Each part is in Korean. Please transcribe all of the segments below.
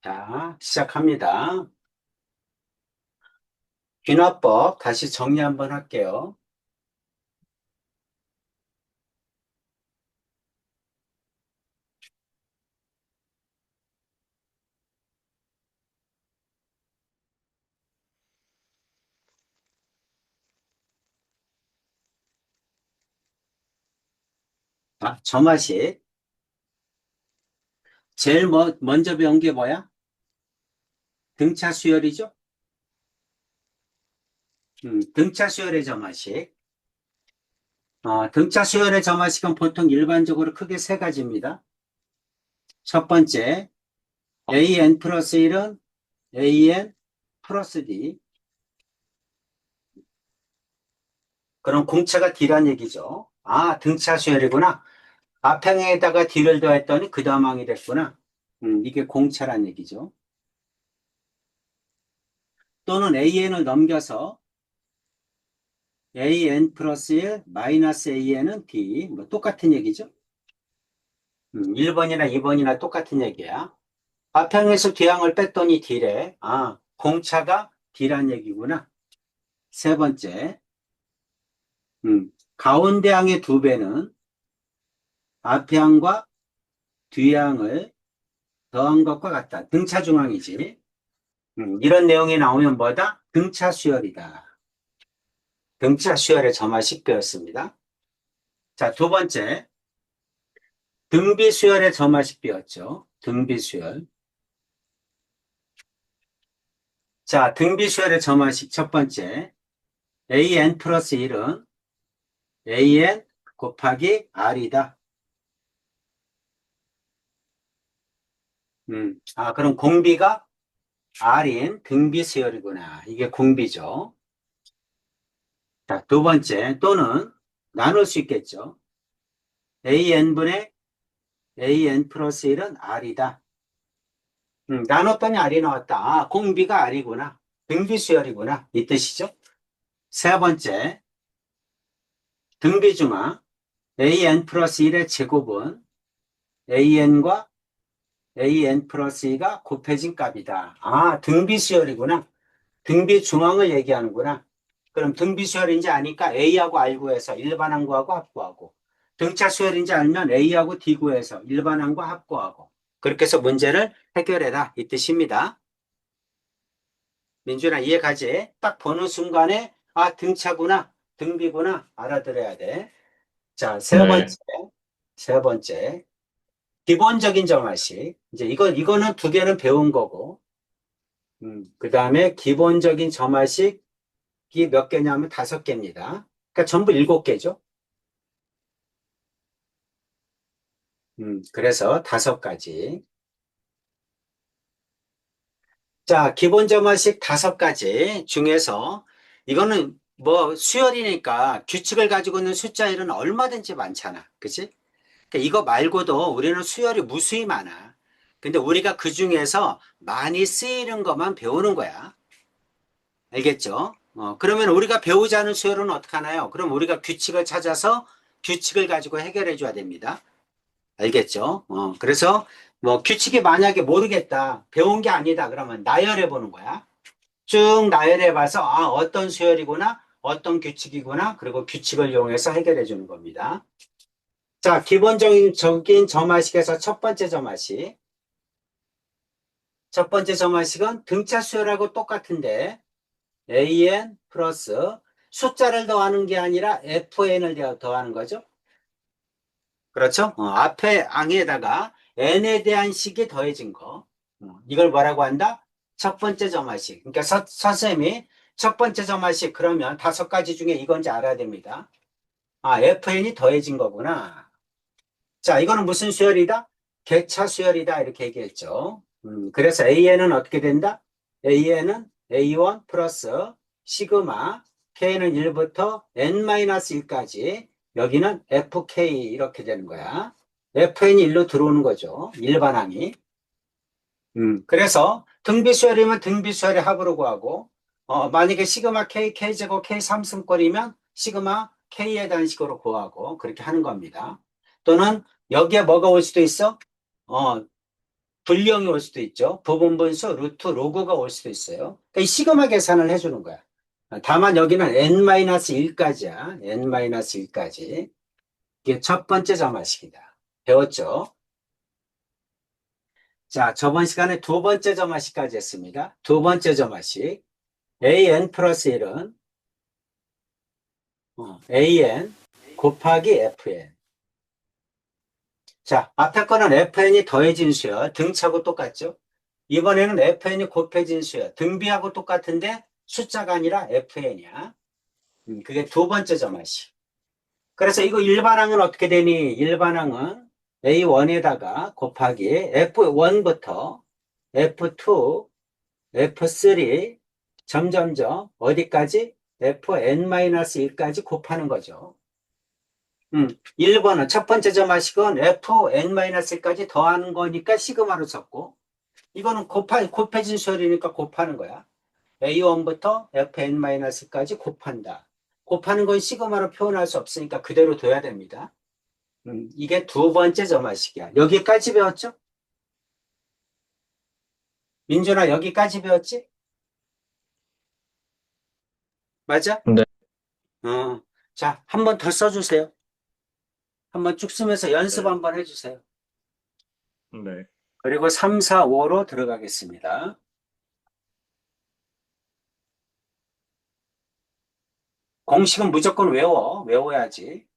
자, 시작합니다. 귀납법 다시 정리 한번 할게요. 자, 점화식. 제일 먼저 배운 게 뭐야? 등차 수열이죠? 등차 수열의 점화식. 등차 수열의 점화식은 보통 일반적으로 크게 세 가지입니다. 첫 번째, AN 플러스 1은 AN 플러스 D. 그럼 공차가 D란 얘기죠. 아, 등차 수열이구나. 앞행에다가 D를 더했더니 그 다음 항이 됐구나. 이게 공차란 얘기죠. 또는 AN을 넘겨서 AN 플러스 1 마이너스 AN은 D. 뭐 똑같은 얘기죠. 1번이나 2번이나 똑같은 얘기야. 앞항에서 뒤항을 뺐더니 D래. 아, 공차가 D란 얘기구나. 세 번째, 가운데 항의 두 배는 앞항과 뒤항을 더한 것과 같다. 등차 중항이지. 이런 내용이 나오면 뭐다? 등차 수열이다. 등차 수열의 점화식 배웠습니다. 자, 두 번째, 등비수열의 점화식 배웠죠. 등비수열. 자, 등비수열의 점화식 첫 번째. AN 플러스 1은 AN 곱하기 R이다. 그럼 공비가 R인 등비수열이구나. 이게 공비죠. 자, 두 번째, 또는 나눌 수 있겠죠. AN분의 AN 플러스 1은 R이다. 나눴더니 R이 나왔다. 아, 공비가 R이구나. 등비수열이구나. 이 뜻이죠. 세 번째, 등비중항 AN 플러스 1의 제곱은 AN과 AN 플러스 2가 곱해진 값이다. 아, 등비수열이구나. 등비중항을 얘기하는구나. 그럼 등비수열인지 아니까 A하고 R 구해서 일반항구하고 합구하고, 등차수열인지 알면 A하고 D 구해서 일반항과 합구하고, 그렇게 해서 문제를 해결해라. 이 뜻입니다. 민준아, 이해가지? 딱 보는 순간에 아, 등차구나, 등비구나 알아들어야 돼. 자, 네. 세 번째. 기본적인 점화식. 이제 이거는 두 개는 배운 거고, 그 다음에 기본적인 점화식이 몇 개냐면 다섯 개입니다. 그러니까 전부 일곱 개죠. 그래서 다섯 가지. 자, 기본 점화식 다섯 가지 중에서 이거는 뭐 수열이니까 규칙을 가지고 있는 숫자일은 얼마든지 많잖아. 그치? 그러니까 이거 말고도 우리는 수열이 무수히 많아. 근데 우리가 그 중에서 많이 쓰이는 것만 배우는 거야. 알겠죠? 그러면 우리가 배우지 않은 수열은 어떻게 하나요? 그럼 우리가 규칙을 찾아서 규칙을 가지고 해결해 줘야 됩니다. 알겠죠? 그래서 뭐 규칙이 만약에 모르겠다, 배운 게 아니다, 그러면 나열해 보는 거야. 쭉 나열해 봐서, 아, 어떤 수열이구나, 어떤 규칙이구나, 그리고 규칙을 이용해서 해결해 주는 겁니다. 자, 기본적인 점화식에서 첫 번째 점화식. 첫 번째 점화식은 등차 수열하고 똑같은데, AN 플러스 숫자를 더하는 게 아니라 FN을 더하는 거죠. 그렇죠? 앞에 항에다가 n에 대한 식이 더해진 거. 이걸 뭐라고 한다? 첫 번째 점화식. 그러니까 선생님이 첫 번째 점화식 그러면 다섯 가지 중에 이건지 알아야 됩니다. 아, fn이 더해진 거구나. 자, 이거는 무슨 수열이다? 객차 수열이다. 이렇게 얘기했죠. 그래서 AN은 어떻게 된다? AN은 A1 플러스 시그마 K는 1부터 N-1까지 여기는 FK 이렇게 되는 거야. FN이 1로 들어오는 거죠. 일반항이. 그래서 등비수열이면 등비수열의 합으로 구하고 만약에 시그마 K, K제곱 K 3승꼴이면 시그마 K에 대한 식으로 구하고 그렇게 하는 겁니다. 또는 여기에 뭐가 올 수도 있어? 어, 불령이 올 수도 있죠. 부분분수 루트 로그가 올 수도 있어요. 그러니까 이 시그마 계산을 해주는 거야. 다만 여기는 n-1까지야. n-1까지. 이게 첫 번째 점화식이다. 배웠죠? 자, 저번 시간에 두 번째 점화식까지 했습니다. 두 번째 점화식. an 플러스 1은 an 곱하기 fn. 자, 앞에 거는 fn이 더해진 수야. 등차고 똑같죠? 이번에는 fn이 곱해진 수야. 등비하고 똑같은데 숫자가 아니라 fn이야. 그게 두 번째 점화식. 그래서 이거 일반항은 어떻게 되니? 일반항은 A1에다가 곱하기 F1부터 F2, F3, 점점점 어디까지? Fn-1까지 곱하는 거죠. 1번은 첫 번째 점화식은 Fn-1까지 더하는 거니까 시그마로 적고, 이거는 곱해진 수열이니까 곱하는 거야. A1부터 Fn-까지 곱한다. 곱하는 건 시그마로 표현할 수 없으니까 그대로 둬야 됩니다. 이게 두 번째 점화식이야. 여기까지 배웠죠? 민준아, 여기까지 배웠지? 맞아? 네, 어. 자, 한 번 더 써주세요. 한 번 쭉 쓰면서 연습 네, 한번 해주세요. 네. 그리고 3, 4, 5로 들어가겠습니다. 공식은 무조건 외워야지.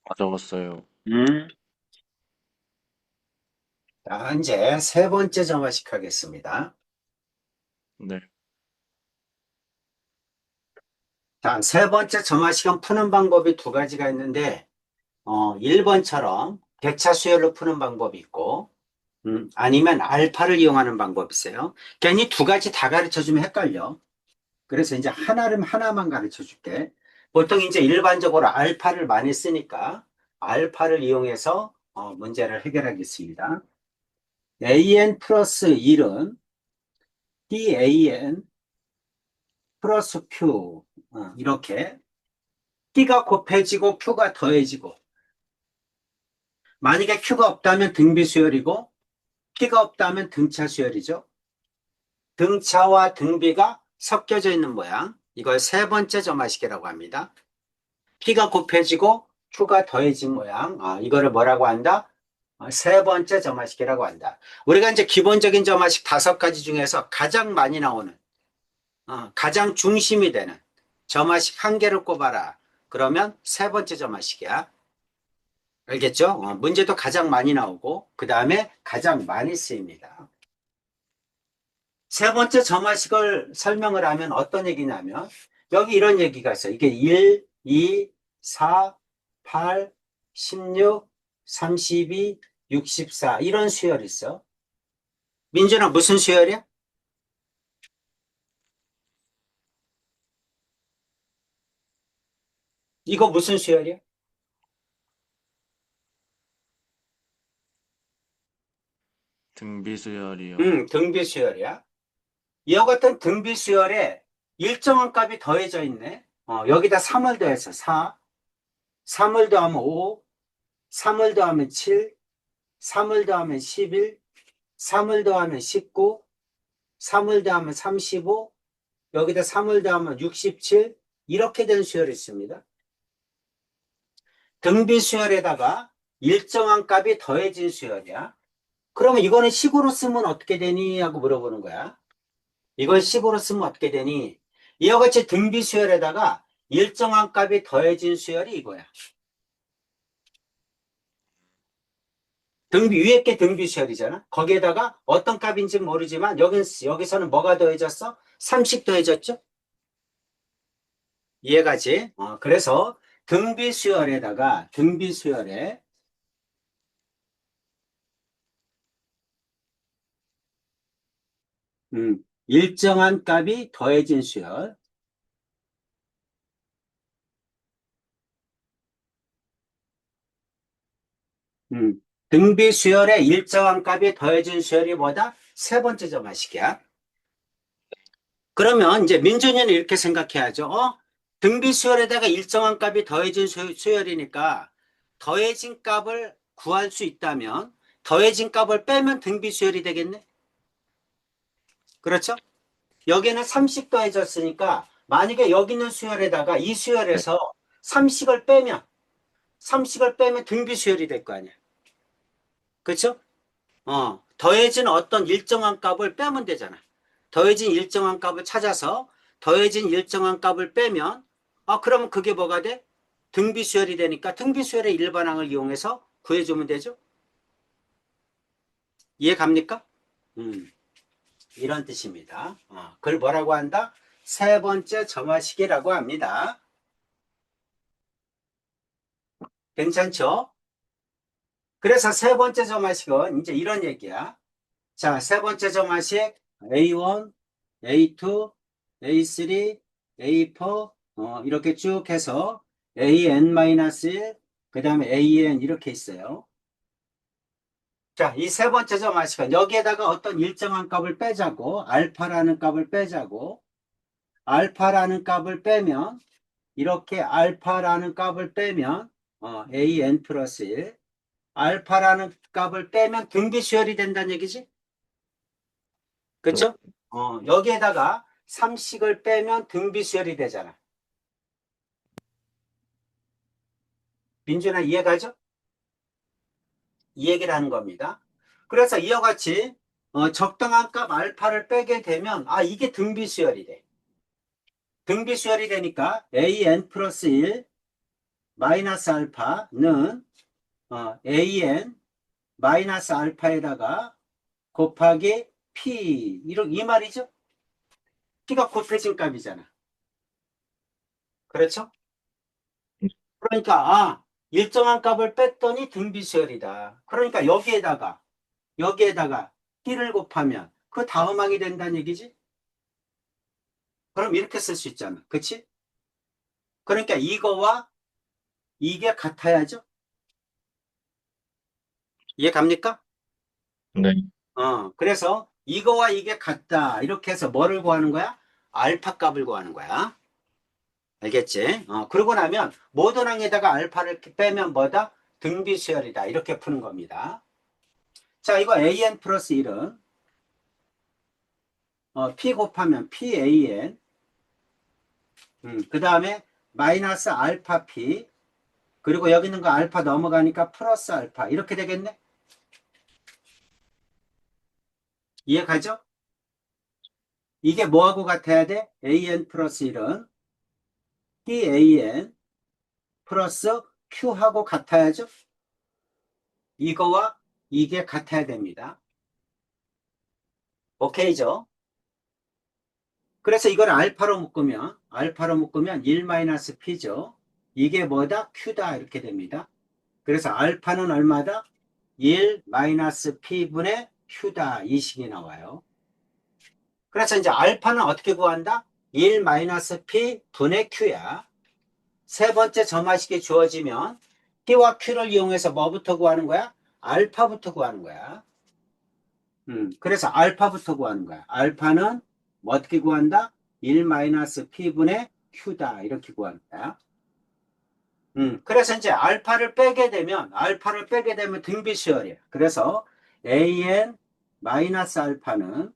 다 적었어요. 음. 자, 이제 세 번째 점화식 하겠습니다. 네. 자, 세 번째 점화식은 푸는 방법이 두 가지가 있는데, 1번처럼 객차 수열로 푸는 방법이 있고, 아니면 알파를 이용하는 방법이 있어요. 괜히 두 가지 다 가르쳐 주면 헷갈려. 그래서 이제 하나만 가르쳐 줄게. 보통 이제 일반적으로 알파를 많이 쓰니까 알파를 이용해서 문제를 해결하겠습니다. an 플러스 1은 dan 플러스 q 이렇게 T가 곱해지고 Q가 더해지고 만약에 Q가 없다면 등비 수열이고 P가 없다면 등차 수열이죠. 등차와 등비가 섞여져 있는 모양. 이걸 세 번째 점화식이라고 합니다. P가 곱해지고 Q가 더해진 모양. 이거를 뭐라고 한다? 세 번째 점화식이라고 한다. 우리가 이제 기본적인 점화식 다섯 가지 중에서 가장 많이 나오는, 가장 중심이 되는 점화식 한 개를 꼽아라. 그러면 세 번째 점화식이야. 알겠죠? 문제도 가장 많이 나오고, 그 다음에 가장 많이 쓰입니다. 세 번째 점화식을 설명을 하면 어떤 얘기냐면, 여기 이런 얘기가 있어요. 이게 1, 2, 4, 8, 16, 32, 64, 이런 수열이 있어. 민준아, 무슨 수열이야? 이거 무슨 수열이야? 등비수열이요. 등비 수열이야. 이와 같은 등비 수열에 일정한 값이 더해져 있네. 여기다 3을 더해서 4, 3을 더하면 5, 3을 더하면 7, 3을 더하면 11, 3을 더하면 19, 3을 더하면 35, 여기다 3을 더하면 67, 이렇게 된 수열이 있습니다. 등비 수열에다가 일정한 값이 더해진 수열이야. 그러면 이거는 식으로 쓰면 어떻게 되니? 하고 물어보는 거야. 이걸 식으로 쓰면 어떻게 되니? 이와 같이 등비 수열에다가 일정한 값이 더해진 수열이 이거야. 등비 위에 게 등비 수열이잖아. 거기에다가 어떤 값인지 모르지만 여기서는 뭐가 더해졌어? 30 더해졌죠? 이해가지? 그래서 등비 수열에다가 등비 수열에 일정한 값이 더해진 수열, 등비 수열에 일정한 값이 더해진 수열이 뭐다? 세 번째 점화식이야. 그러면 이제 민준이는 이렇게 생각해야죠. 등비 수열에다가 일정한 값이 더해진 수열이니까 더해진 값을 구할 수 있다면 더해진 값을 빼면 등비 수열이 되겠네. 그렇죠? 여기는 30 더해졌으니까 만약에 여기 있는 수열에다가 이 수열에서 30을 빼면 30을 빼면 등비 수열이 될 거 아니야. 그렇죠? 더해진 어떤 일정한 값을 빼면 되잖아. 더해진 일정한 값을 찾아서 더해진 일정한 값을 빼면 그러면 그게 뭐가 돼? 등비수열이 되니까 등비수열의 일반항을 이용해서 구해주면 되죠. 이해 갑니까? 음, 이런 뜻입니다. 그걸 뭐라고 한다? 세 번째 점화식이라고 합니다. 괜찮죠? 그래서 세 번째 점화식은 이제 이런 얘기야. 자, 세 번째 점화식 A1, A2, A3, A4 이렇게 쭉 해서 AN-1, 그 다음에 AN 이렇게 있어요. 자, 이 세 번째 점화식은 여기에다가 어떤 일정한 값을 빼자고 알파라는 값을 빼자고 알파라는 값을 빼면 이렇게 알파라는 값을 빼면 AN 플러스 1 알파라는 값을 빼면 등비수열이 된다는 얘기지? 그쵸? 여기에다가 3식을 빼면 등비수열이 되잖아. 민준아 이해가죠? 이 얘기를 하는 겁니다. 그래서 이와 같이 적당한 값 알파를 빼게 되면 이게 등비수열이 돼. 등비수열이 되니까 an 플러스 1 마이너스 알파는 an 마이너스 알파에다가 곱하기 p 이 말이죠. p가 곱해진 값이잖아. 그렇죠? 그러니까 일정한 값을 뺐더니 등비수열이다. 그러니까 여기에다가 p를 곱하면 그 다음항이 된다는 얘기지? 그럼 이렇게 쓸 수 있잖아. 그치? 그러니까 이거와 이게 같아야죠? 이해 갑니까? 네. 그래서 이거와 이게 같다. 이렇게 해서 뭐를 구하는 거야? 알파 값을 구하는 거야. 알겠지? 그러고 나면 모든 항에다가 알파를 빼면 뭐다? 등비수열이다. 이렇게 푸는 겁니다. 자, 이거 an 플러스 1은 p 곱하면 pan 그 다음에 마이너스 알파 p 그리고 여기 있는 거 알파 넘어가니까 플러스 알파 이렇게 되겠네? 이해가죠? 이게 뭐하고 같아야 돼? an 플러스 1은 pan 플러스 q하고 같아야죠? 이거와 이게 같아야 됩니다. 오케이죠? 그래서 이걸 알파로 묶으면 1 마이너스 p죠. 이게 뭐다? q다 이렇게 됩니다. 그래서 알파는 얼마다? 1 마이너스 p분의 q다 이 식이 나와요. 그래서 이제 알파는 어떻게 구한다? 1 마이너스 p 분의 q야. 세 번째 점화식이 주어지면 p와 q를 이용해서 뭐부터 구하는 거야? 알파부터 구하는 거야. 그래서 알파부터 구하는 거야. 알파는 뭐 어떻게 구한다? 1 마이너스 p분의 q다 이렇게 구하는 거야. 그래서 이제 알파를 빼게 되면 등비수열이야. 그래서 an 마이너스 알파는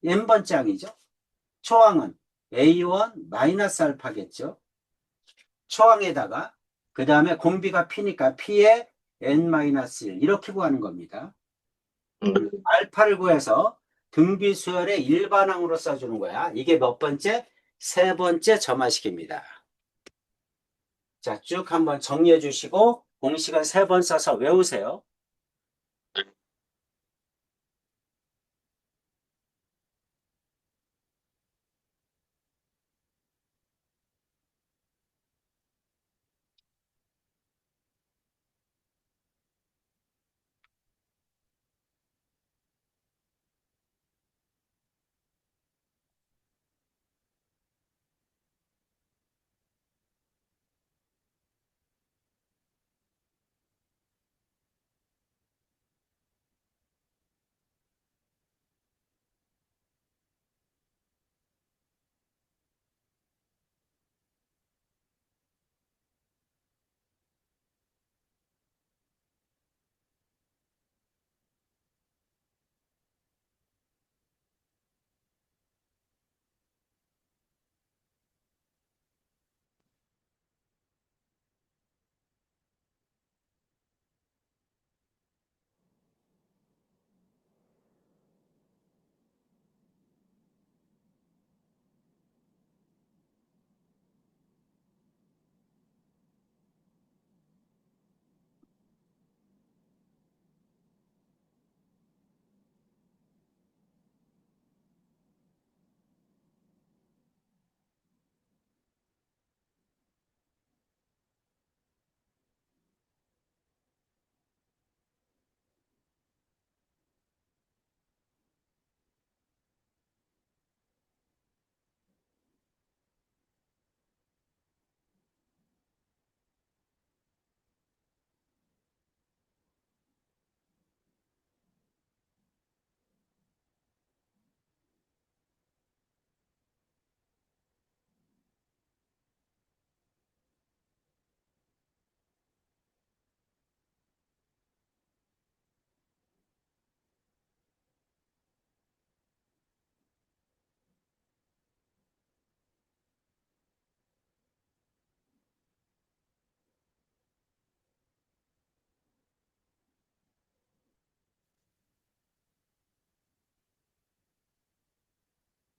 n번째 항이죠. 초항은 a1 마이너스 알파겠죠. 초항에다가 그 다음에 공비가 p니까 p의 n-1 이렇게 구하는 겁니다. 네. 알파를 구해서 등비수열의 일반항으로 써주는 거야. 이게 몇 번째? 세 번째 점화식입니다. 자, 쭉 한번 정리해 주시고 공식은 세 번 써서 외우세요.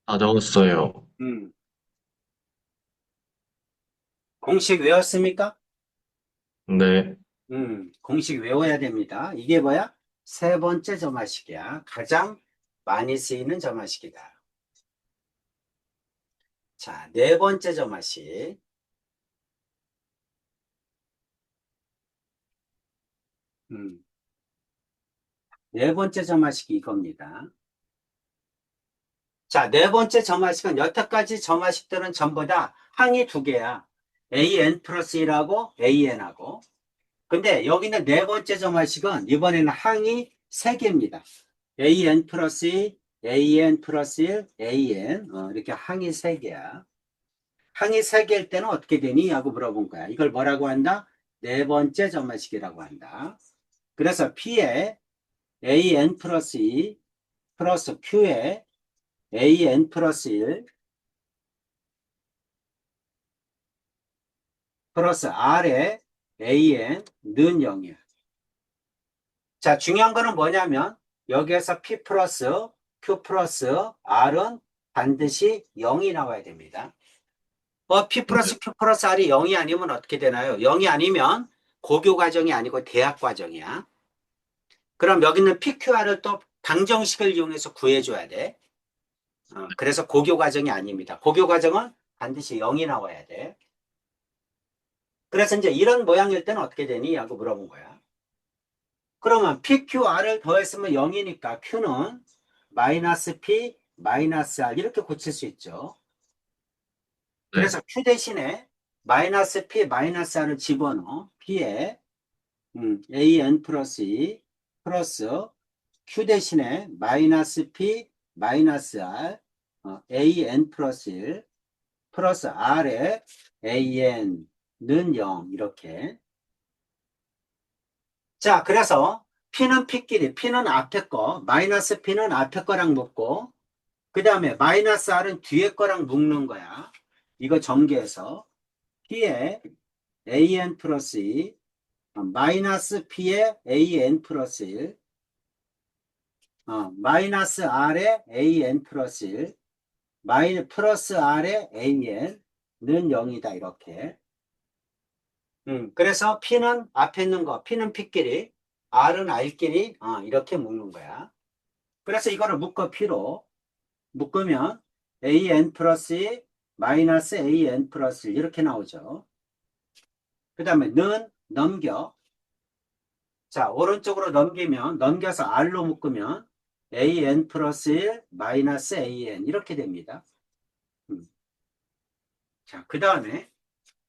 다 적었어요. 음, 공식 외웠습니까? 네. 공식 외워야 됩니다. 이게 뭐야? 세 번째 점화식이야. 가장 많이 쓰이는 점화식이다. 자, 네 번째 점화식. 음, 네 번째 점화식이 이겁니다. 자, 네 번째 점화식은 여태까지 점화식들은 전부 다 항이 두 개야. AN 플러스 1하고 AN하고. 근데 여기는 네 번째 점화식은 이번에는 항이 세 개입니다. AN 플러스 2, AN 플러스 1, AN. 이렇게 항이 세 개야. 항이 세 개일 때는 어떻게 되니? 하고 물어본 거야. 이걸 뭐라고 한다? 네 번째 점화식이라고 한다. 그래서 P에 AN 플러스 2 플러스 Q에 AN 플러스 1 플러스 R에 AN는 0이야. 자, 중요한 거는 뭐냐면 여기에서 P 플러스 Q 플러스 R은 반드시 0이 나와야 됩니다. P 네. 플러스 Q 플러스 R이 0이 아니면 어떻게 되나요? 0이 아니면 고교 과정이 아니고 대학 과정이야. 그럼 여기는 PQR을 또 방정식을 이용해서 구해줘야 돼. 그래서 고교 과정이 아닙니다. 고교 과정은 반드시 0이 나와야 돼. 그래서 이제 이런 모양일 때는 어떻게 되니? 하고 물어본 거야. 그러면 PQR을 더했으면 0이니까 Q는 마이너스 P, 마이너스 R 이렇게 고칠 수 있죠. 네. 그래서 Q 대신에 마이너스 P, 마이너스 R을 집어넣어. P에 AN 플러스 2 플러스 Q 대신에 마이너스 P, 마이너스 R AN 플러스 1 플러스 R에 AN는 0 이렇게. 자, 그래서 P는 P끼리, P는 앞에 거, 마이너스 P는 앞에 거랑 묶고, 그 다음에 마이너스 R은 뒤에 거랑 묶는 거야. 이거 전개해서 P에 AN 플러스 2, 마이너스 P에 AN 플러스 1, 마이너스 R에 AN 플러스 1, 플러스 R에 AN는 0이다, 이렇게. 그래서 P는 앞에 있는 거, P는 P끼리, R은 R끼리, 이렇게 묶는 거야. 그래서 이거를 묶어 P로 묶으면 AN 플러스 2, 마이너스 AN 플러스 1 이렇게 나오죠. 그 다음에 는 넘겨. 자, 오른쪽으로 넘기면, 넘겨서 R로 묶으면 AN 플러스 1, 마이너스 AN 이렇게 됩니다. 자, 그 다음에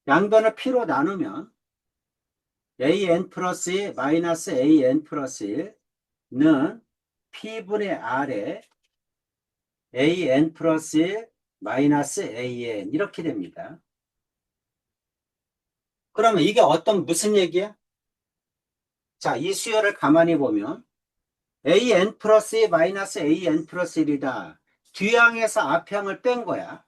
양변을 P로 나누면 AN 플러스 2, 마이너스 AN 플러스 1는 P분의 R에 AN 플러스 1, 마이너스 AN 이렇게 됩니다. 그러면 이게 무슨 얘기야? 자, 이 수열을 가만히 보면 AN 플러스 2 마이너스 AN 플러스 1이다. 뒤항에서 앞항을 뺀 거야.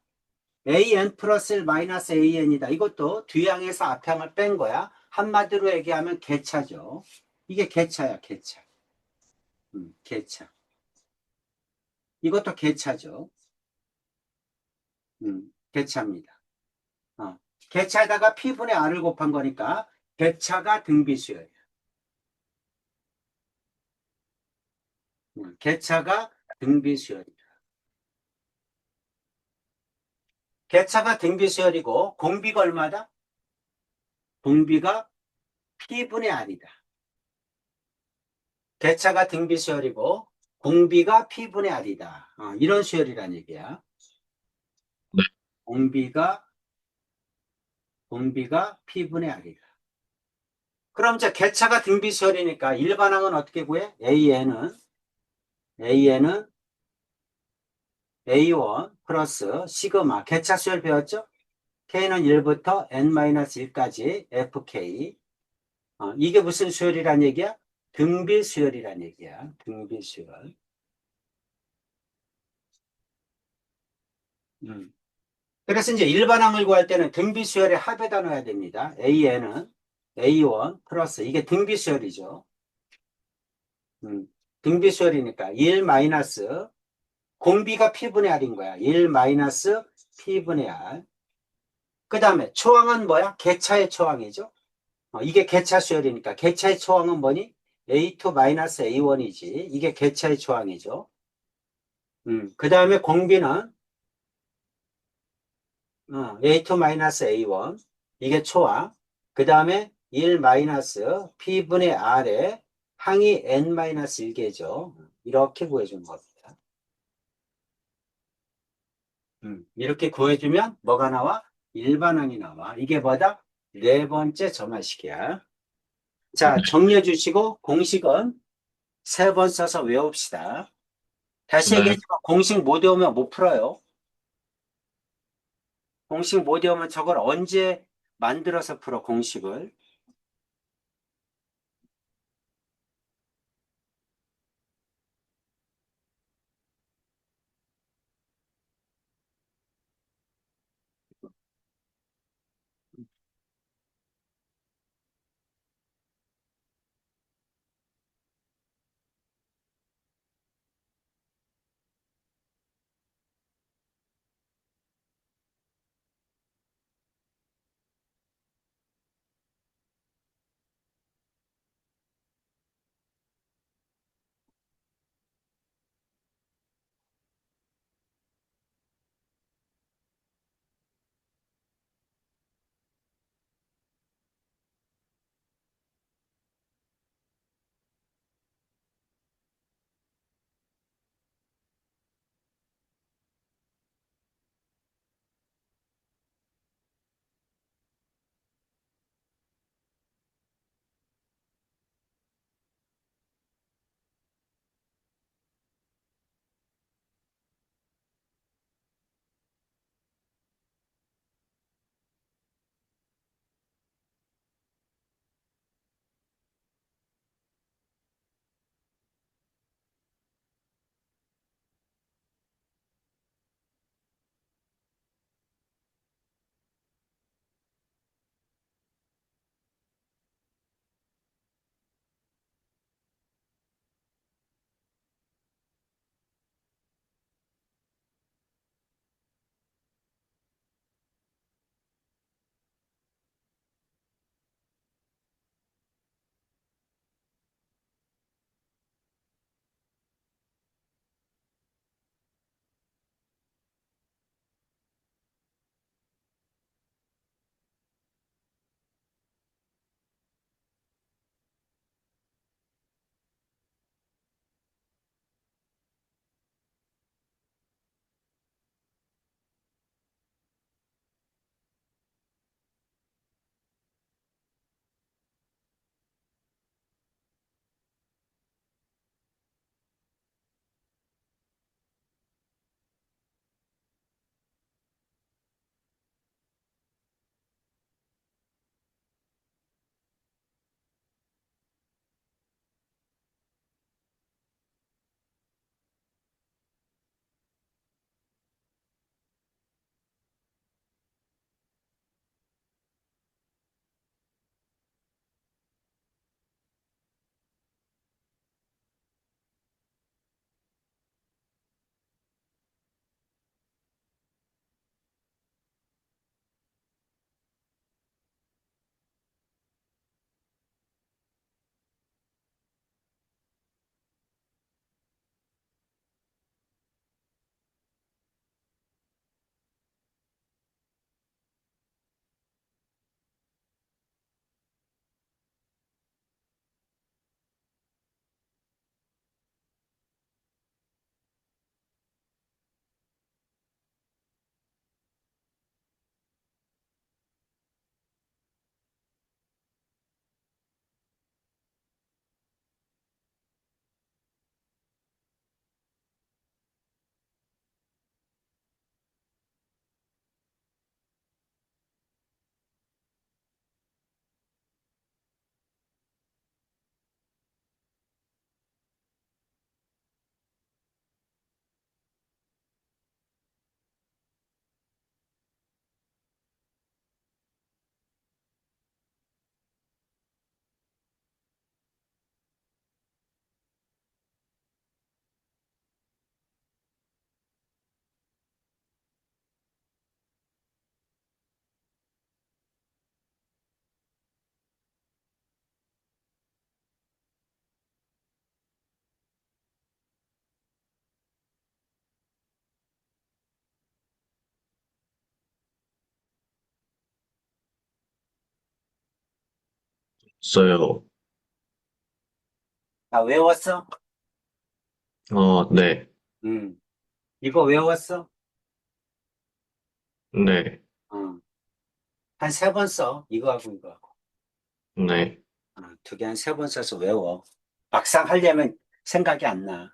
AN 플러스 1 마이너스 AN이다. 이것도 뒤항에서 앞항을 뺀 거야. 한마디로 얘기하면 객차죠. 이게 객차야, 객차. 객차. 이것도 객차죠. 객차입니다. 객차에다가 P분의 R을 곱한 거니까 객차가 등비수열이야. 객차가 등비수열이다. 객차가 등비수열이고 공비가 얼마다? 공비가 P분의 R이다. 객차가 등비수열이고 공비가 P분의 R이다. 이런 수열이란 얘기야. 네. 공비가 P분의 R이다. 그럼 이제 객차가 등비수열이니까 일반항은 어떻게 구해? AN은 A1 플러스 시그마. 객차 수열 배웠죠? K는 1부터 N-1까지 FK. 이게 무슨 수열이란 얘기야? 등비수열이란 얘기야. 등비수열. 그래서 이제 일반항을 구할 때는 등비수열의 합에다 넣어야 됩니다. AN은 A1 플러스 이게 등비수열이죠. 등비수열이니까 1 마이너스 공비가 P분의 R인 거야. 1 마이너스 P분의 R. 그 다음에 초항은 뭐야? 객차의 초항이죠. 이게 개차 수열이니까 개차의 초항은 뭐니? A2-A1이지. 이게 개차의 초항이죠. 그 다음에 공비는 A2-A1 이게 초항. 그 다음에 1 P분의 R에 항이 N-1개죠. 이렇게 구해주는 겁니다. 이렇게 구해주면 뭐가 나와? 일반항이 나와. 이게 뭐다? 네 번째 점화식이야. 자, 정리해 주시고 공식은 세 번 써서 외웁시다. 다시 네. 얘기하지만 공식 못 외우면 못 풀어요. 공식 못 외우면 저걸 언제 만들어서 풀어, 공식을. 외웠어요. 다 외웠어? 네. 음. 이거 외웠어? 네. 어. 한 세 번 써. 이거하고 이거하고. 네. 두 개 한 세 번 써서 외워. 막상 하려면 생각이 안 나.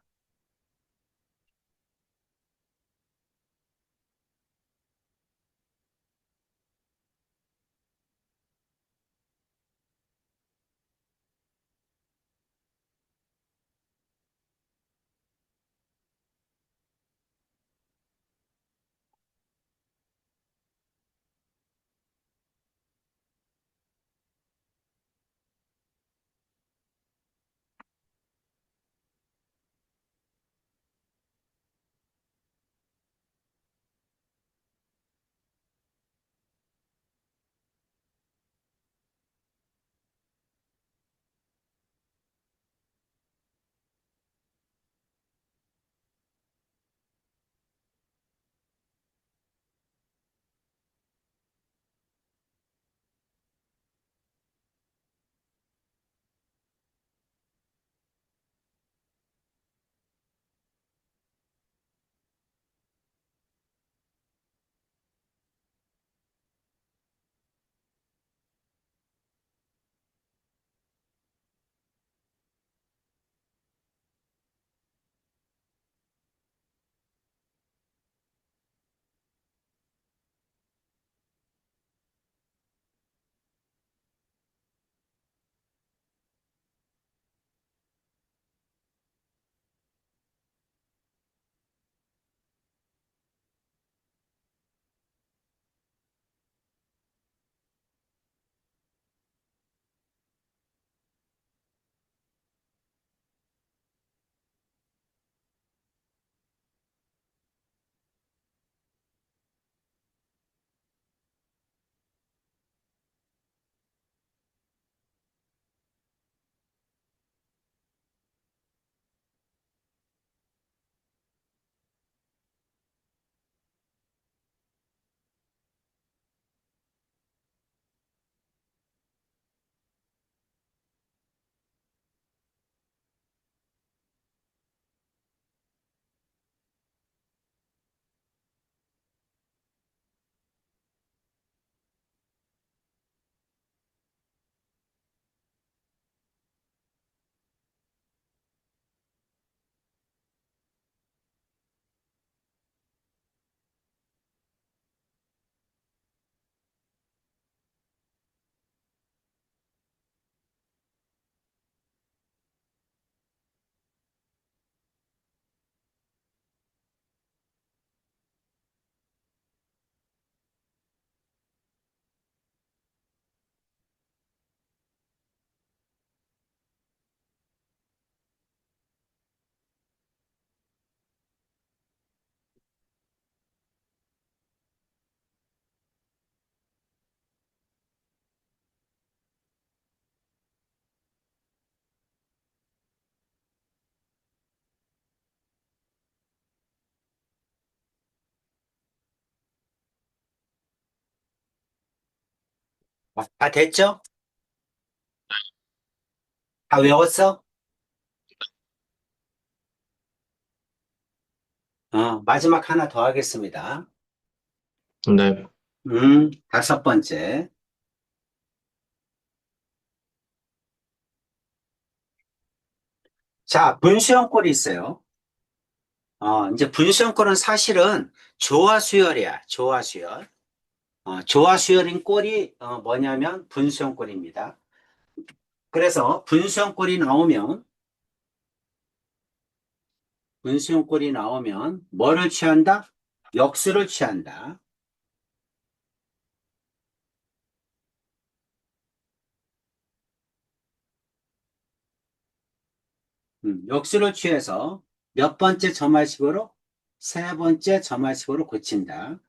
다 됐죠? 다 외웠어? 마지막 하나 더 하겠습니다. 네. 다섯 번째. 자, 분수형 꼴이 있어요. 이제 분수형 꼴은 사실은 조화수열이야. 조화수열. 조화수열인 꼴이 뭐냐면 분수형 꼴입니다. 그래서 분수형 꼴이 나오면 뭐를 취한다? 역수를 취한다. 역수를 취해서 몇 번째 점화식으로? 세 번째 점화식으로 고친다.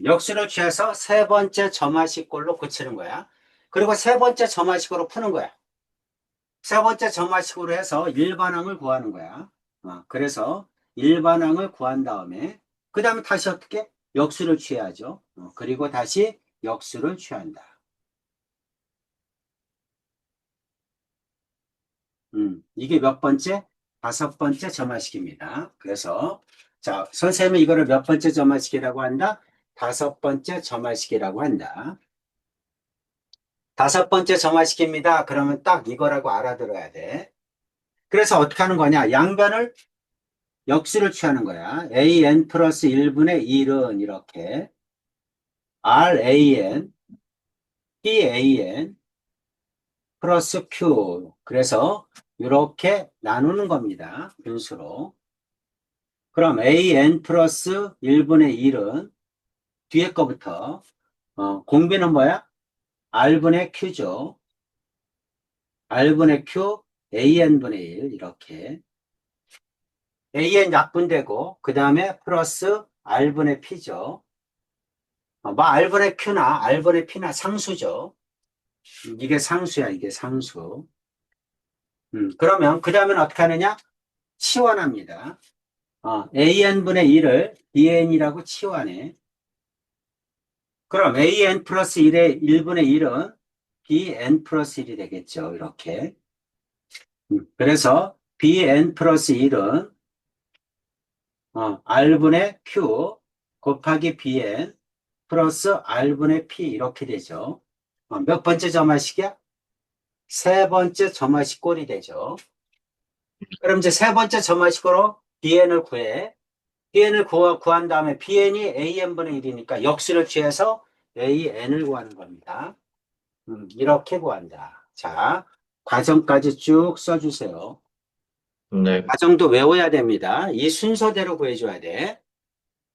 역수를 취해서 세 번째 점화식꼴로 고치는 거야. 그리고 세 번째 점화식으로 푸는 거야. 세 번째 점화식으로 해서 일반항을 구하는 거야. 그래서 일반항을 구한 다음에 그 다음에 다시 어떻게? 역수를 취하죠. 그리고 다시 역수를 취한다. 이게 몇 번째? 다섯 번째 점화식입니다. 그래서 자, 선생님은 이거를 몇 번째 점화식이라고 한다? 다섯 번째 점화식이라고 한다. 다섯 번째 점화식입니다. 그러면 딱 이거라고 알아들어야 돼. 그래서 어떻게 하는 거냐? 양변을 역수를 취하는 거야. an 플러스 1분의 1은 이렇게 ran, ban 플러스 q. 그래서 이렇게 나누는 겁니다. 분수로. 그럼 an 플러스 1분의 1은 뒤에 거부터 공비는 뭐야? r분의 q죠. r분의 q an분의 1 이렇게 an 약분되고 그 다음에 플러스 r분의 p죠. 뭐 r분의 q나 r분의 p나 상수죠. 이게 상수야, 이게 상수. 그러면 그 다음엔 어떻게 하느냐? 치환합니다. an분의 1을 bn이라고 치환해. 그럼 an 플러스 1의 1분의 1은 bn 플러스 1이 되겠죠. 이렇게. 그래서 bn 플러스 1은 r분의 q 곱하기 bn 플러스 r분의 p 이렇게 되죠. 몇 번째 점화식이야? 세 번째 점화식 꼴이 되죠. 그럼 이제 세 번째 점화식으로 bn을 구해. bn을 구한 다음에 bn이 an분의 1이니까 역수를 취해서 an을 구하는 겁니다. 이렇게 구한다. 자, 과정까지 쭉 써주세요. 네. 과정도 외워야 됩니다. 이 순서대로 구해줘야 돼. 네.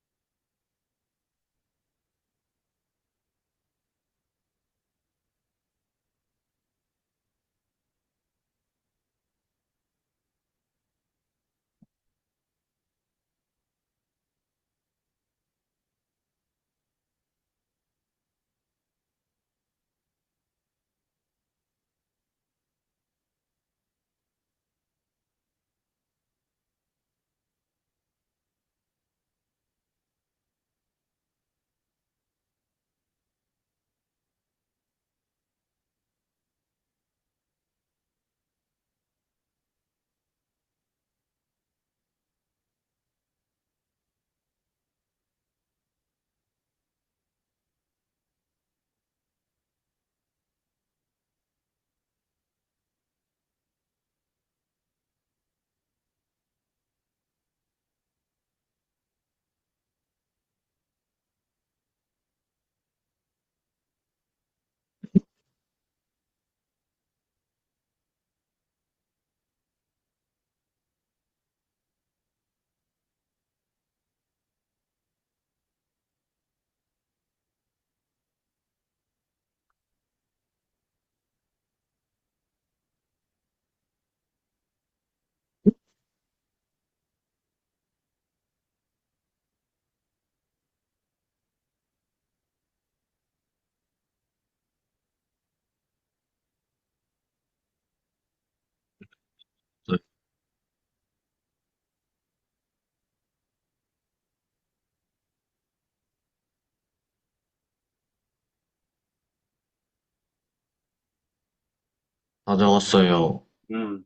다 적었어요. 음.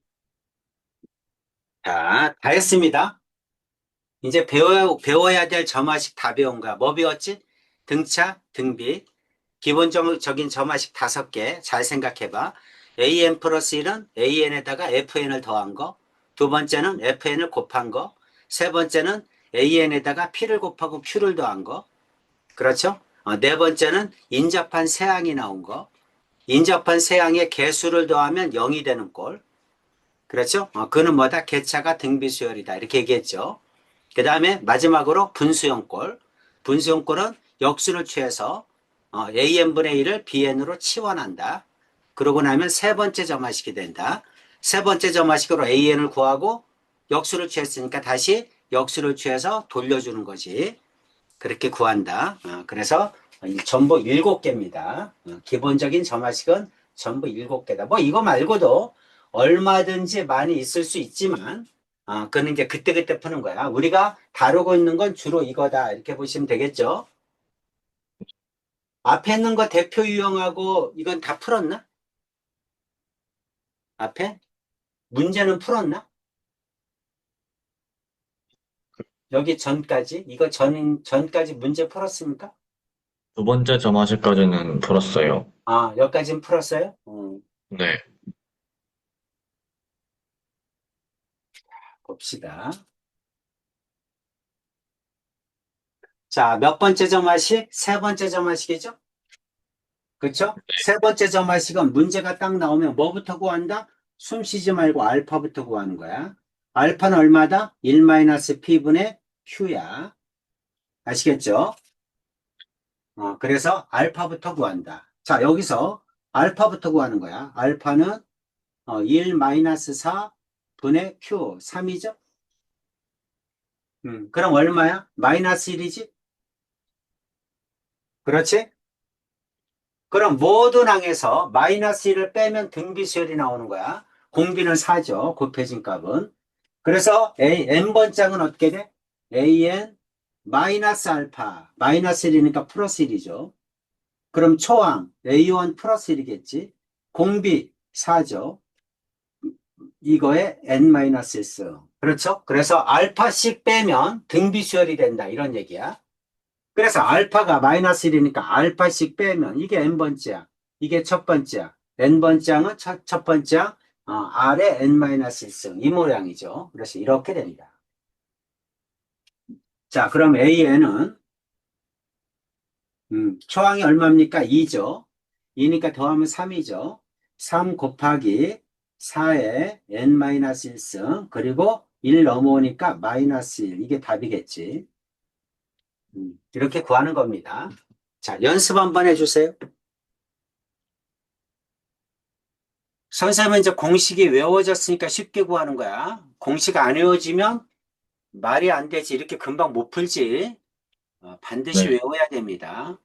자, 다 했습니다. 이제 배워야 될 점화식 다 배운 거야. 뭐 배웠지? 등차, 등비, 기본적인 점화식 다섯 개 잘 생각해봐. an 플러스 1은 an에다가 fn을 더한 거. 두 번째는 fn을 곱한 거. 세 번째는 an에다가 p를 곱하고 q를 더한 거. 그렇죠? 네 번째는 인접한 세항이 나온 거. 인접한 세항의 개수를 더하면 0이 되는 꼴. 그렇죠? 그는 뭐다? 개차가 등비수열이다. 이렇게 얘기했죠. 그 다음에 마지막으로 분수형꼴. 분수형꼴은 역수를 취해서 an분의 1을 bn으로 치환한다. 그러고 나면 세 번째 점화식이 된다. 세 번째 점화식으로 an을 구하고 역수를 취했으니까 다시 역수를 취해서 돌려주는 거지. 그렇게 구한다. 그래서 전부 7개입니다. 기본적인 점화식은 전부 7개다. 뭐 이거 말고도 얼마든지 많이 있을 수 있지만 그는 이제 그때그때 푸는 거야. 우리가 다루고 있는 건 주로 이거다. 이렇게 보시면 되겠죠? 앞에 있는 거 대표 유형하고 이건 다 풀었나? 앞에? 문제는 풀었나? 여기 전까지? 이거 전까지 문제 풀었습니까? 두 번째 점화식까지는 풀었어요. 여기까지는 풀었어요? 네. 봅시다. 자, 몇 번째 점화식? 세 번째 점화식이죠? 그쵸? 세 번째 점화식은 문제가 딱 나오면 뭐부터 구한다? 숨 쉬지 말고 알파부터 구하는 거야. 알파는 얼마다? 1-P분의 Q야. 아시겠죠? 그래서 알파부터 구한다. 자, 여기서 알파부터 구하는 거야. 알파는 1-4분의 Q, 3이죠? 그럼 얼마야? 마이너스 1이지? 그렇지? 그럼 모든 항에서 마이너스 1을 빼면 등비수열이 나오는 거야. 공비는 4죠. 곱해진 값은. 그래서 n번짝은 어떻게 돼? an 마이너스 알파. 마이너스 1이니까 플러스 1이죠. 그럼 초항 a1 플러스 1이겠지. 공비 4죠. 이거에 n-1승. 그렇죠? 그래서 알파씩 빼면 등비수열이 된다. 이런 얘기야. 그래서 알파가 마이너스 1이니까 알파씩 빼면 이게 n번째야. 이게 첫 번째야. n번째는 첫 번째야. R의 n-1승. 이 모양이죠. 그래서 이렇게 됩니다. 자, 그럼 AN은 초항이 얼마입니까? 2죠. 2니까 더하면 3이죠. 3 곱하기 4의 n-1승 그리고 1 넘어오니까 마이너스 1. 이게 답이겠지. 이렇게 구하는 겁니다. 자, 연습 한번 해주세요. 선생님은 이제 공식이 외워졌으니까 쉽게 구하는 거야. 공식 안 외워지면 말이 안 되지. 이렇게 금방 못 풀지. 반드시 네. 외워야 됩니다.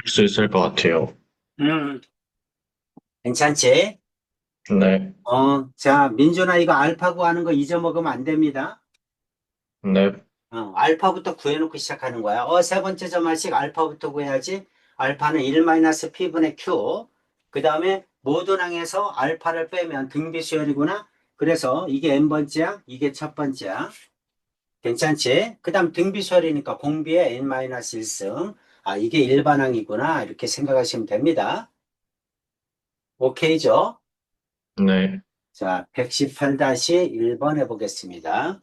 할 수 있을 것 같아요. 음, 괜찮지? 네. 자, 민준아, 이거 알파 구하는 거 잊어먹으면 안 됩니다. 네. 알파부터 구해놓고 시작하는 거야. 세 번째 점할씩 알파부터 구해야지. 알파는 1-P분의 Q. 그 다음에 모든 항에서 알파를 빼면 등비수열이구나. 그래서 이게 n번째야. 이게 첫 번째야. 괜찮지? 그 다음 등비수열이니까 공비의 n-1승. 이게 일반항이구나. 이렇게 생각하시면 됩니다. 오케이죠? 네. 자, 118-1번 해보겠습니다.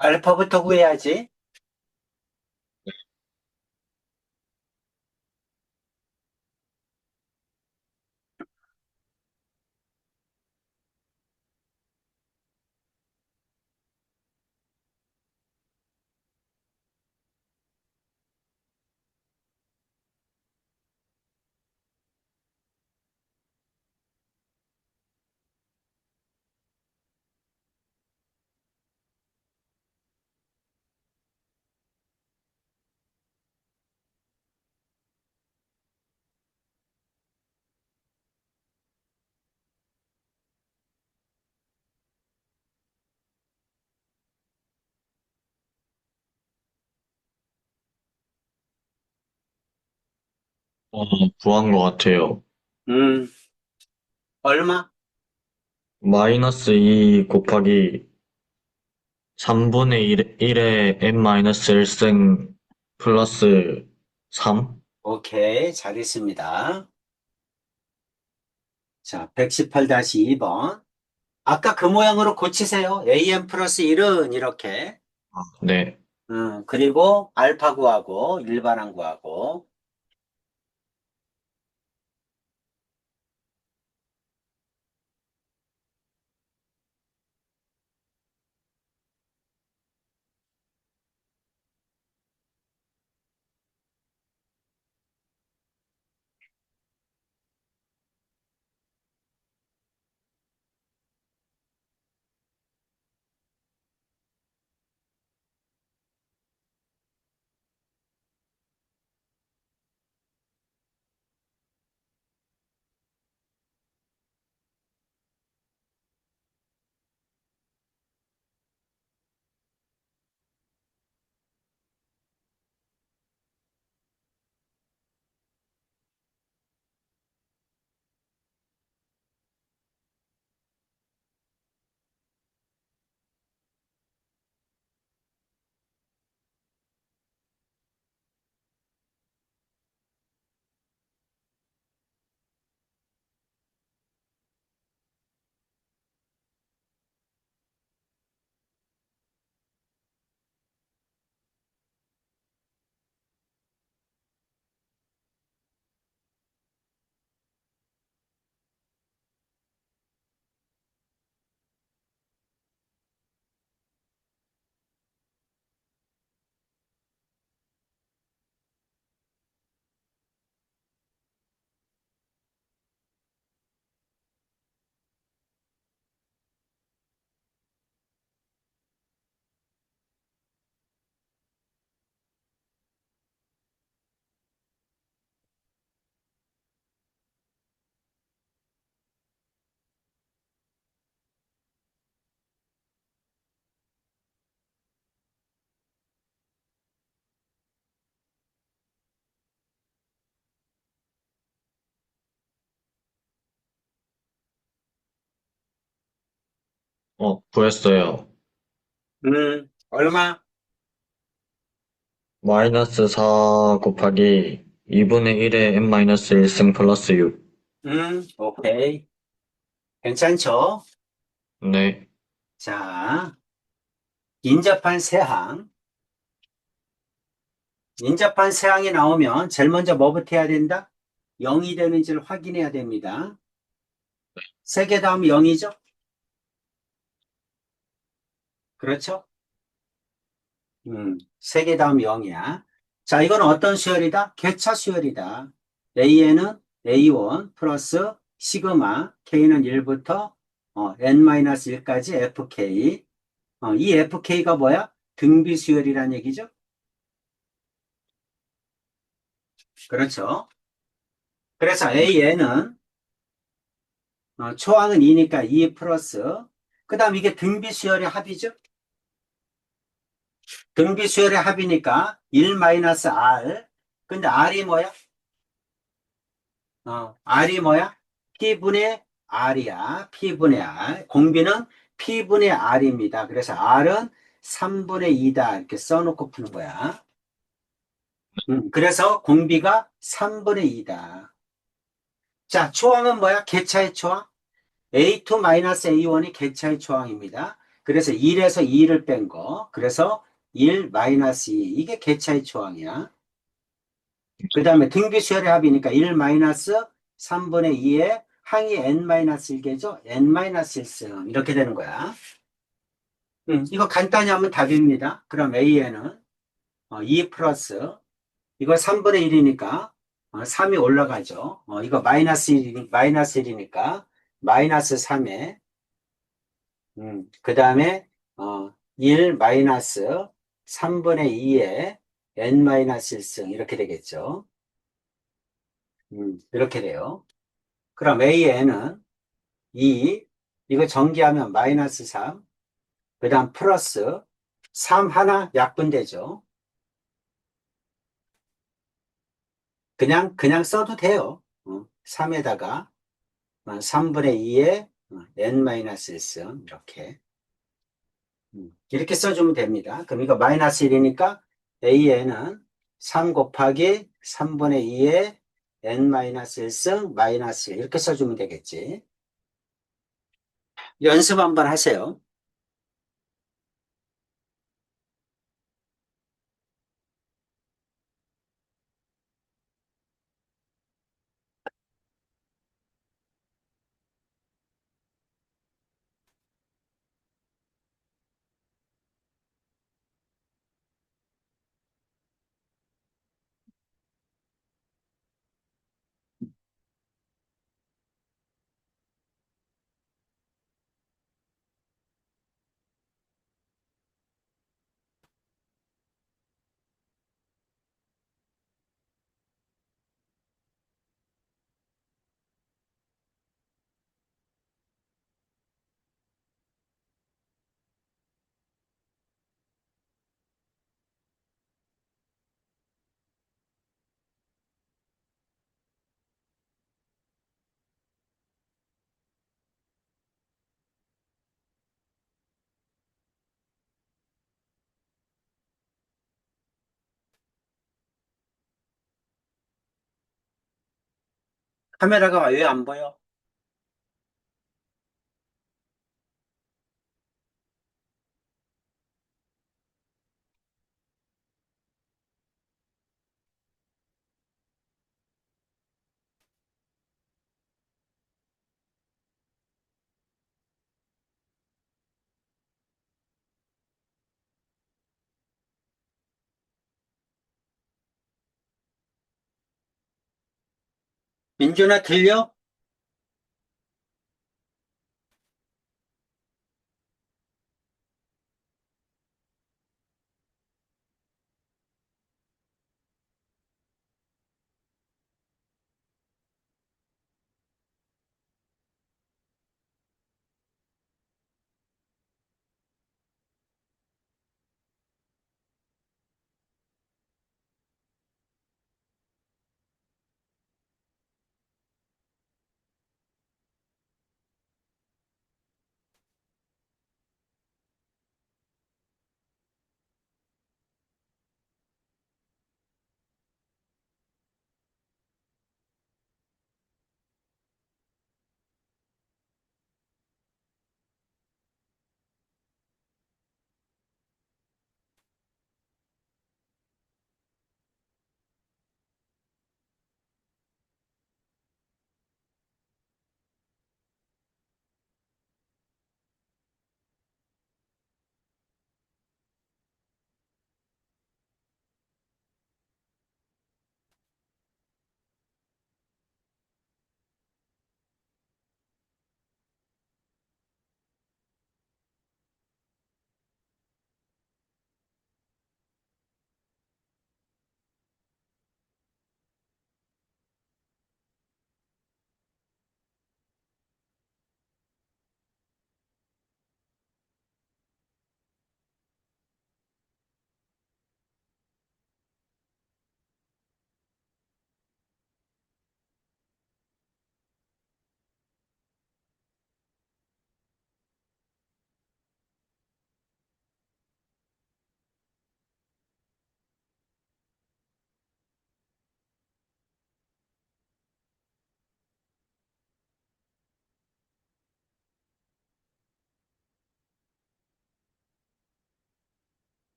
알파부터 구해야지. 구한 것 같아요. 음, 얼마? 마이너스 2 곱하기 3분의 1의 n-1승 플러스 3? 오케이, 잘했습니다. 자, 118-2번. 아까 그 모양으로 고치세요. an 플러스 1은 이렇게. 네. 그리고 알파 구하고, 일반항 구하고. 구했어요. 얼마? 마이너스 4 곱하기 2분의 1의 n-1승 플러스 6. 오케이. 괜찮죠? 네. 자, 인접한 세항. 인접한 세항이 나오면 제일 먼저 뭐부터 해야 된다? 0이 되는지를 확인해야 됩니다. 세 개 다음 0이죠? 그렇죠? 세 개 다음 0이야. 자, 이건 어떤 수열이다? 개차 수열이다. A에는 A1 플러스 시그마, K는 1부터 N-1까지 FK. 이 FK가 뭐야? 등비 수열이란 얘기죠? 그렇죠. 그래서 A에는 초항은 2니까 2 플러스 그 다음 이게 등비 수열의 합이죠? 등비 수열의 합이니까 1 마이너스 R. 근데 R이 뭐야? R이 뭐야? P분의 R이야. P분의 R. 공비는 P분의 R입니다. 그래서 R은 3분의 2다. 이렇게 써놓고 푸는 거야. 그래서 공비가 3분의 2다. 자, 초항은 뭐야? 개차의 초항? A2-A1이 개차의 초항입니다. 그래서 1에서 2를 뺀 거. 그래서 1 마이너스 2. 이게 개차의 조항이야. 그 다음에 등비수열의 합이니까 1 마이너스 3분의 2에 항이 n 마이너스 1개죠. n 마이너스 1승. 이렇게 되는 거야. 이거 간단히 하면 답입니다. 그럼 A에는 2 플러스 이거 3분의 1이니까 3이 올라가죠. 이거 마이너스 1이니까 마이너스 3에 그 다음에 1 마이너스 3분의 2에 n 마이너스 1승 이렇게 되겠죠. 이렇게 돼요. 그럼 A에는 2 이거 전기하면 마이너스 3 그 다음 플러스 3 하나 약분되죠. 그냥 써도 돼요. 3에다가 3분의 2에 n-1승 이렇게 써주면 됩니다. 그럼 이거 마이너스 1이니까 a에는 3 곱하기 3분의 2에 n-1승 마이너스 1 이렇게 써주면 되겠지. 연습 한번 하세요. 카메라가 왜 안 보여? 민준아 들려?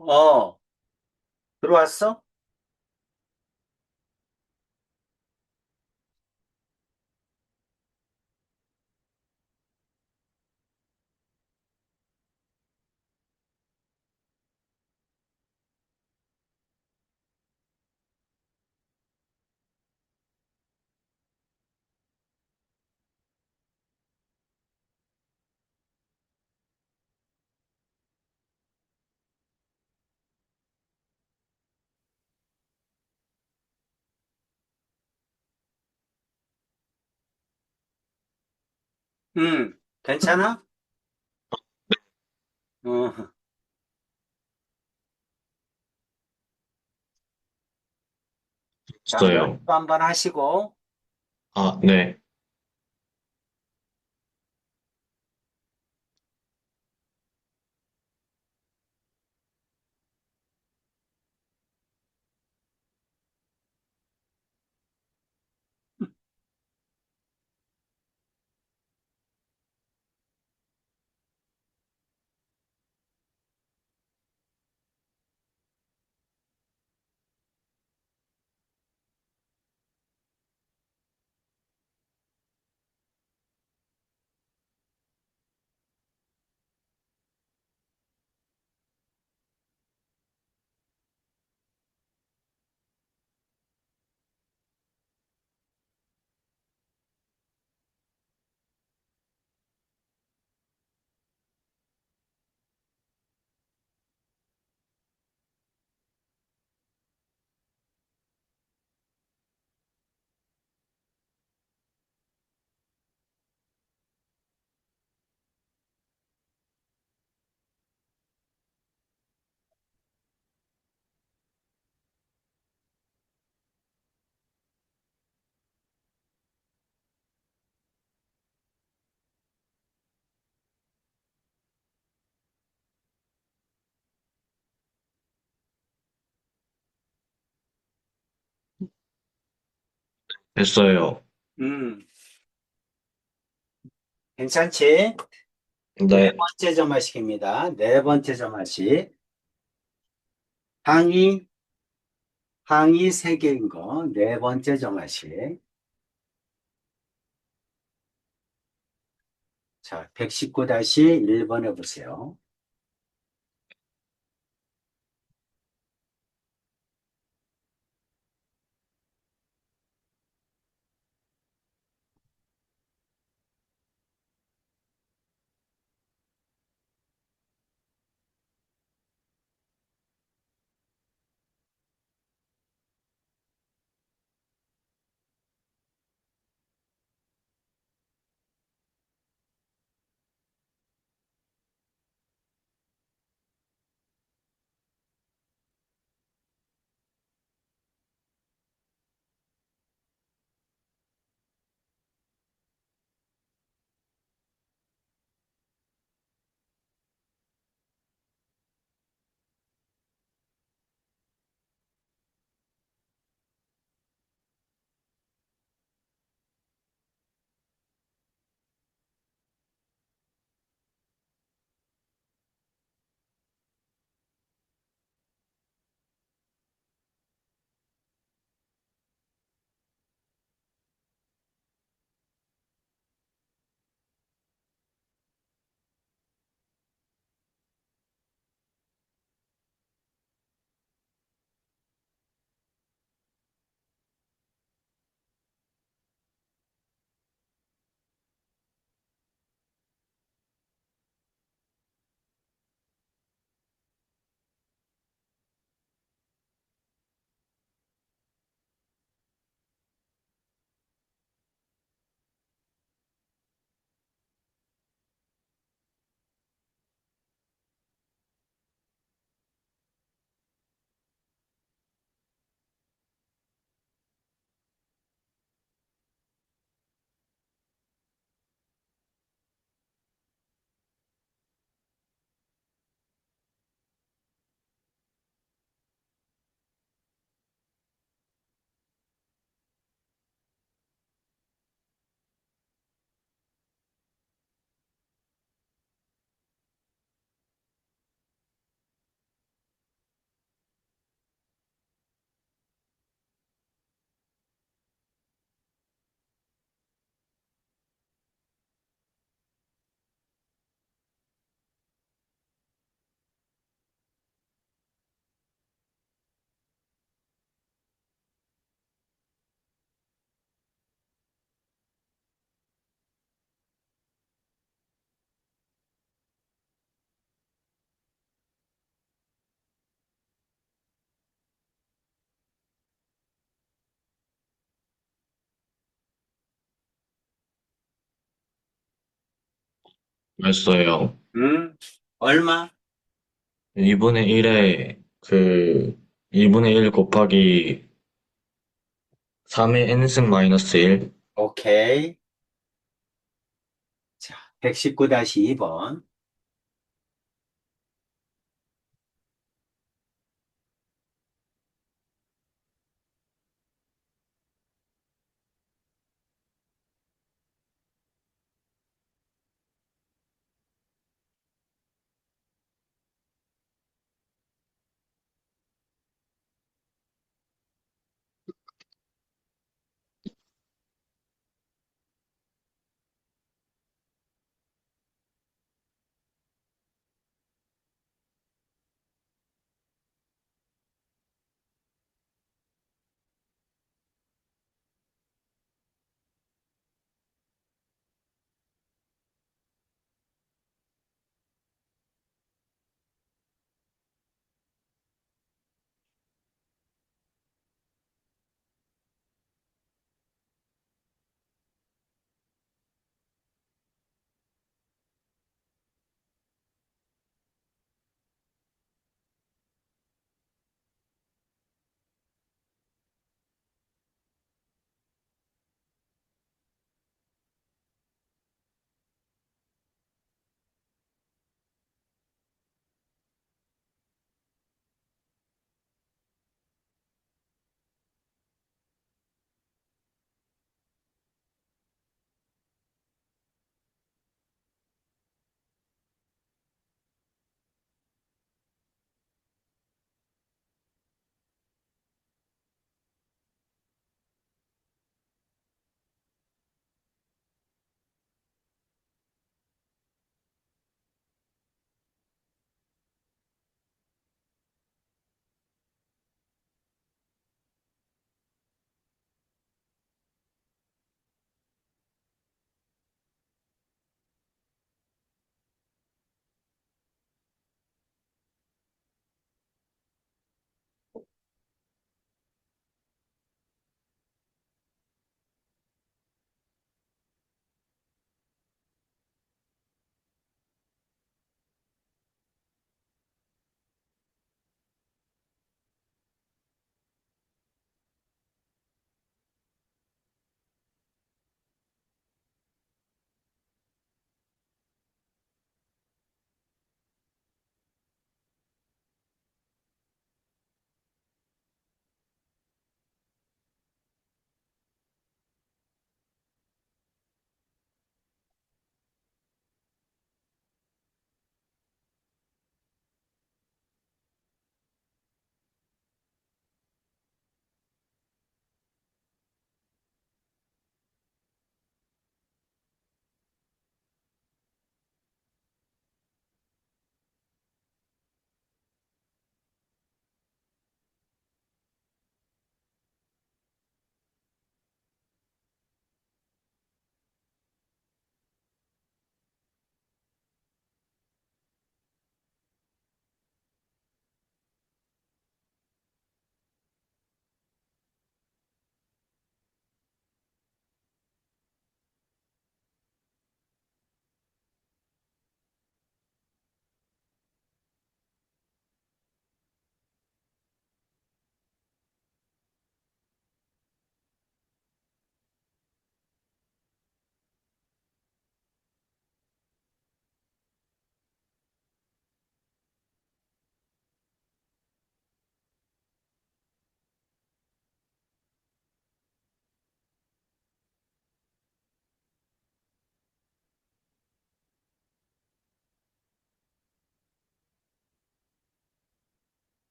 어, 들어왔어? 괜찮아? 어, 자, 있어요. 연습 한번 하시고, 아, 네. 음, 됐어요. 음, 괜찮지? 네 네. 번째 점화식입니다. 네 번째 점화식. 항이, 항이 세 개인 거. 네 번째 점화식. 자, 119-1번 해보세요. 했어요. 얼마? 2분의 1에 2분의 1 곱하기 3의 n승 마이너스 1. 오케이. 자, 119-2번.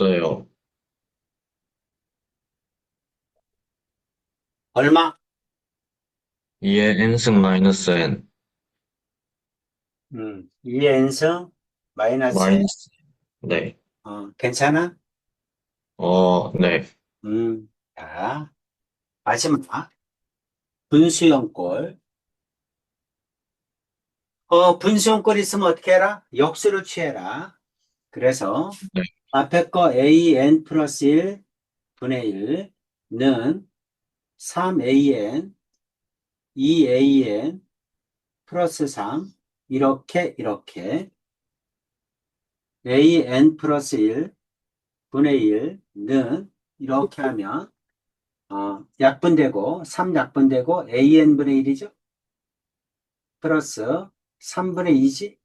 없어요. 얼마? 2의 n승 마이너스 n. 2의 n승 마이너스 마이너스. 네. 괜찮아? 네. 자, 마지막 분수형꼴. 분수형꼴 있으면 어떻게 해라? 역수를 취해라. 그래서 네. 앞에 거 an 플러스 1 분의 1는 3an, 2an 플러스 3 이렇게 an 플러스 1 분의 1는 이렇게 하면 약분되고 3 약분되고 an분의 1이죠. 플러스 3분의 2지.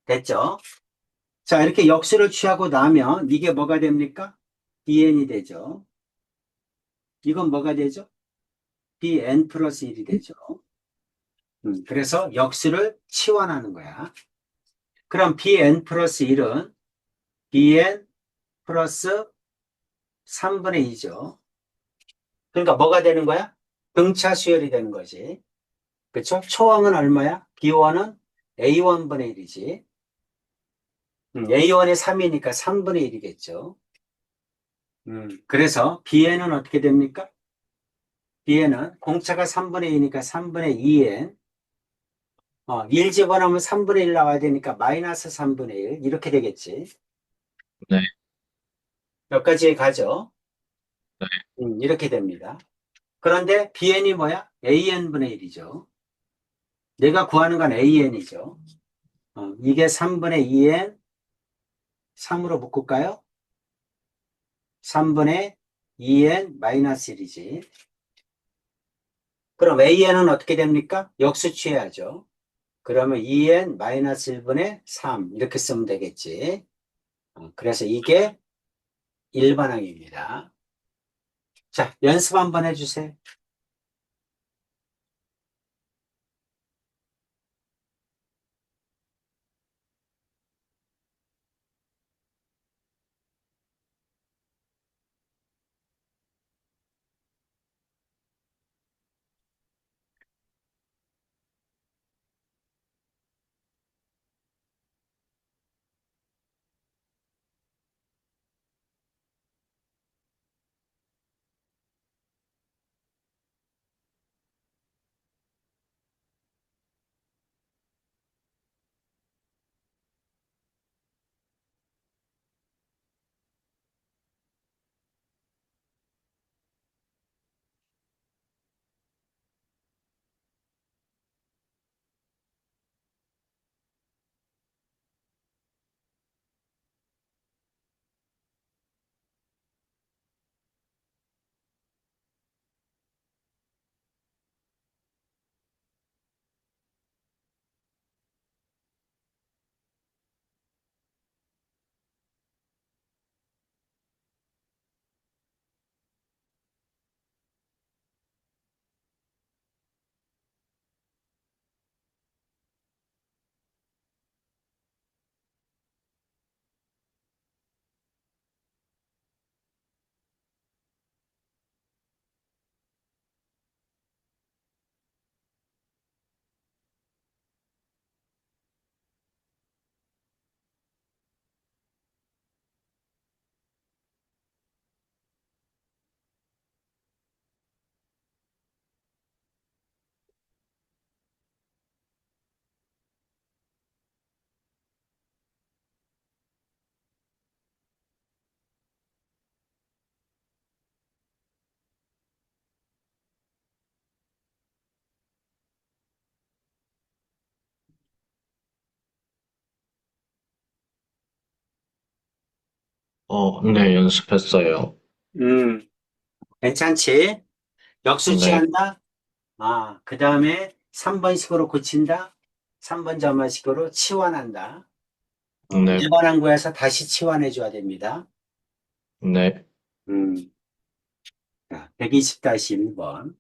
됐죠? 자, 이렇게 역수를 취하고 나면 이게 뭐가 됩니까? bn이 되죠. 이건 뭐가 되죠? bn 플러스 1이 되죠. 그래서 역수를 치환하는 거야. 그럼 bn 플러스 1은 bn 플러스 3분의 2죠. 그러니까 뭐가 되는 거야? 등차 수열이 되는 거지. 그렇죠? 초항은 얼마야? b1은 a1분의 1이지. a1이 3이니까 3분의 1이겠죠. 그래서 bn은 어떻게 됩니까? bn은 공차가 3분의 2니까 3분의 2n 1 집어넣으면 3분의 1 나와야 되니까 마이너스 3분의 1 이렇게 되겠지. 네. 몇 가지에 가죠. 네. 이렇게 됩니다. 그런데 bn이 뭐야? an분의 1이죠. 내가 구하는 건 an이죠. 이게 3분의 2n 3으로 묶을까요? 3분의 2n 마이너스 1이지. 그럼 an은 어떻게 됩니까? 역수 취해야죠. 그러면 2n 마이너스 1분의 3 이렇게 쓰면 되겠지. 그래서 이게 1반항입니다. 자, 연습 한번 해주세요. 네, 연습했어요. 음, 괜찮지? 역수 네. 취한다? 그 다음에 3번식으로 고친다? 3번 점화식으로 치환한다? 네. 1번 항구에서 다시 치환해 줘야 됩니다. 네. 음, 120-1번.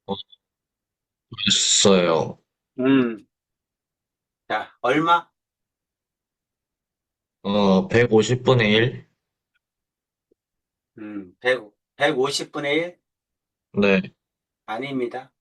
어, 했어요. 음, 자, 얼마? 150분의 1? 150분의 1? 네. 아닙니다.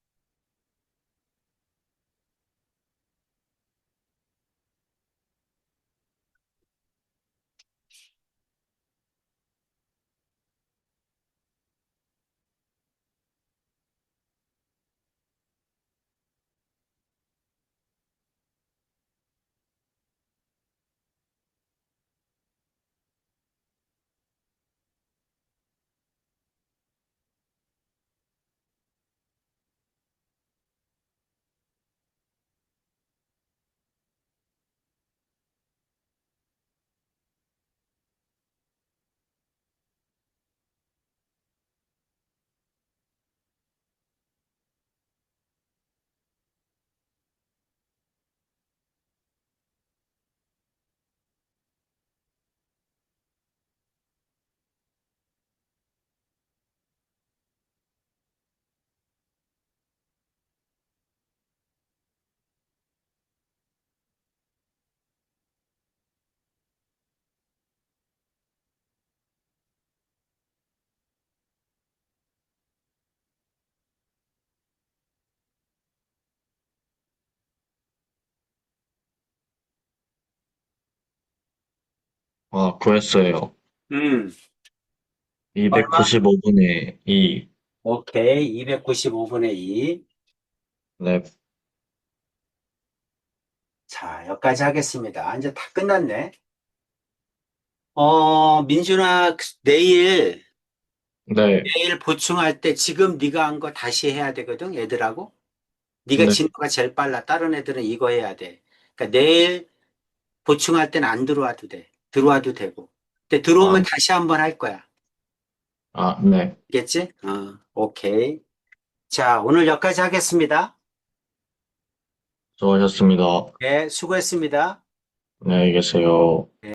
구했어요. 음, 얼마? 295분의 2. 오케이. 295분의 2. 네. 자, 여기까지 하겠습니다. 이제 다 끝났네. 민준아, 네. 내일 보충할 때 지금 네가 한 거 다시 해야 되거든, 애들하고. 네가 네. 진도가 제일 빨라. 다른 애들은 이거 해야 돼. 그러니까 내일 보충할 때는 안 들어와도 돼. 들어와도 되고. 근데 아, 들어오면 다시 한번 할 거야. 네. 알겠지? 오케이. 자, 오늘 여기까지 하겠습니다. 수고하셨습니다. 네, 수고했습니다. 안녕히 계세요.